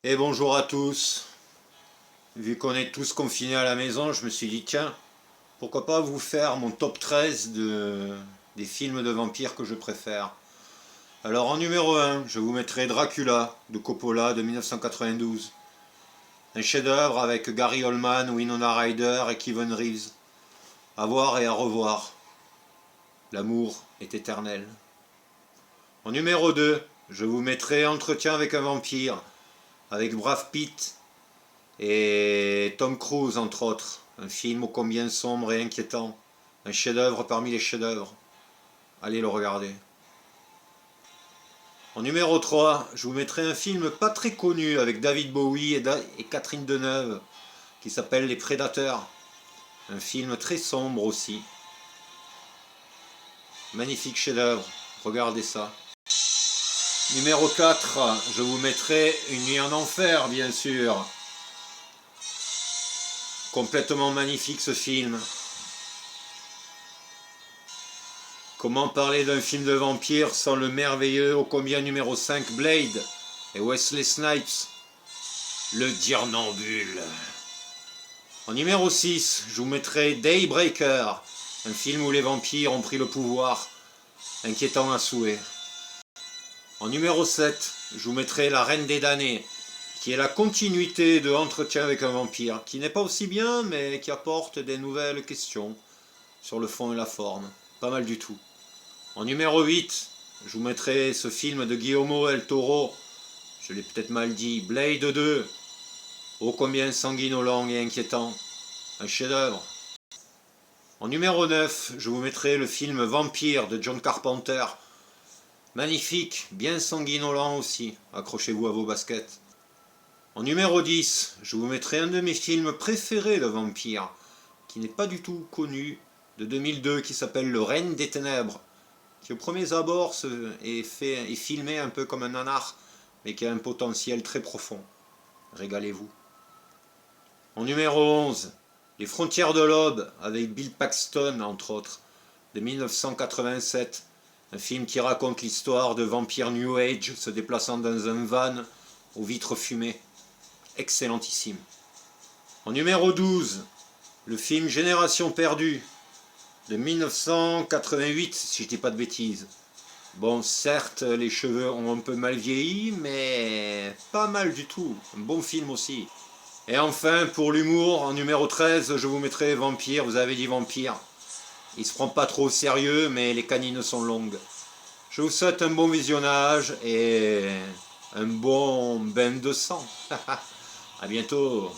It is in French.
Et bonjour à tous. Vu qu'on est tous confinés à la maison, je me suis dit tiens, pourquoi pas vous faire mon top 13 des films de vampires que je préfère. Alors en numéro 1, je vous mettrai Dracula de Coppola de 1992. Un chef-d'œuvre avec Gary Oldman, Winona Ryder et Keanu Reeves. À voir et à revoir. L'amour est éternel. En numéro 2, je vous mettrai Entretien avec un vampire avec Brad Pitt et Tom Cruise entre autres. Un film ô combien sombre et inquiétant. Un chef-d'œuvre parmi les chefs-d'œuvre. Allez le regarder. En numéro 3, je vous mettrai un film pas très connu avec David Bowie et Catherine Deneuve qui s'appelle Les Prédateurs. Un film très sombre aussi. Magnifique chef-d'œuvre. Regardez ça. Numéro 4, je vous mettrai Une nuit en enfer, bien sûr. Complètement magnifique ce film. Comment parler d'un film de vampire sans le merveilleux ô combien numéro 5 Blade et Wesley Snipes, le Dirnambule. En numéro 6, je vous mettrai Daybreaker, un film où les vampires ont pris le pouvoir, inquiétant à souhait. En numéro 7, je vous mettrai La Reine des damnés, qui est la continuité de Entretien avec un vampire, qui n'est pas aussi bien, mais qui apporte des nouvelles questions sur le fond et la forme. Pas mal du tout. En numéro 8, je vous mettrai ce film de Guillermo del Toro, je l'ai peut-être mal dit, Blade 2, ô combien sanguinolent et inquiétant, un chef-d'œuvre. En numéro 9, je vous mettrai le film Vampire de John Carpenter, magnifique, bien sanguinolent aussi, accrochez-vous à vos baskets. En numéro 10, je vous mettrai un de mes films préférés de vampire, qui n'est pas du tout connu, de 2002, qui s'appelle Le Règne des Ténèbres, qui au premier abord est filmé un peu comme un nanar, mais qui a un potentiel très profond. Régalez-vous. En numéro 11, Les Frontières de l'Aube, avec Bill Paxton, entre autres, de 1987. Un film qui raconte l'histoire de vampires New Age se déplaçant dans un van aux vitres fumées. Excellentissime. En numéro 12, le film Génération perdue, de 1988, si je dis pas de bêtises. Bon, certes, les cheveux ont un peu mal vieilli, mais pas mal du tout. Un bon film aussi. Et enfin, pour l'humour, en numéro 13, je vous mettrai Vampire. Vous avez dit Vampire. Il se prend pas trop au sérieux, mais les canines sont longues. Je vous souhaite un bon visionnage et un bon bain de sang. À bientôt.